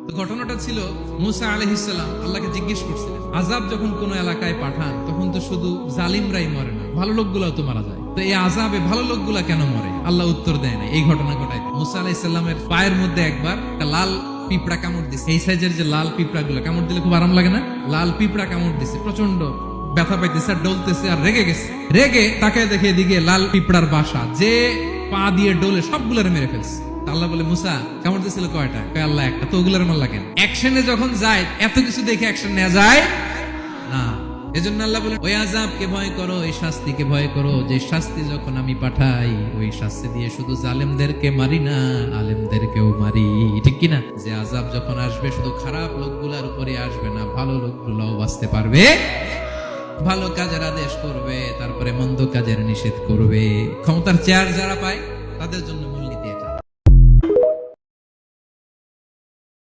তো ঘটনাটা ছিল মুসা আলাইহিস সালাম আল্লাহকে জিজ্ঞেস করছিলেন, আযাব যখন কোন এলাকায় পাঠান তখন তো শুধু জালিমরাই মরে না, ভালো লোকগুলাও তো মারা যায়, তো এই আযাবে ভালো লোকগুলা কেন মরে? আল্লাহ উত্তর দেয় না। এই ঘটনা ঘটায় মুসা আলাইহিস সালামের পায়ের মধ্যে একবার একটা লাল পিঁপড়া কামড় দিছে। এই সাইজের যে লাল পিঁপড়া গুলো কামড় দিলে খুব আরাম লাগে না? লাল পিঁপড়া কামড় দিছে, প্রচন্ড ব্যথা পাইতেছে আর ডলতেছে আর রেগে গেছে। রেগে তাকায় দেখে এদিকে লাল পিঁপড়ার বাসা, যে পা দিয়ে ডোলে সবগুলার মেরে ফেলছে। আল্লাহ বলে, মুসা কামড় দিয়েছিল কয়টা? কয় আল্লাহ একটা। তো ওগুলার মারলা কেন? অ্যাকশনে যখন যায় এত কিছু দেখে অ্যাকশন নেওয়া যায় না। এজন্য আল্লাহ বলে, ওই আযাবকে ভয় করো, এই শাস্তিকে ভয় করো, যে শাস্তি যখন আমি পাঠাই ওই শাস্তি দিয়ে শুধু জালেমদেরকে মারি না, আলেমদেরকেও মারি। ঠিক কিনা? যে আযাব যখন আসবে শুধু খারাপ লোকগুলার উপরে আসবে না, ভালো লোকগুলোও বাঁচতে পারবে, ভালো কাজের আদেশ করবে, তারপরে মন্দ কাজের নিষেধ করবে। ক্ষমতার চেয়ার যারা পায় তাদের জন্য মূলনীতি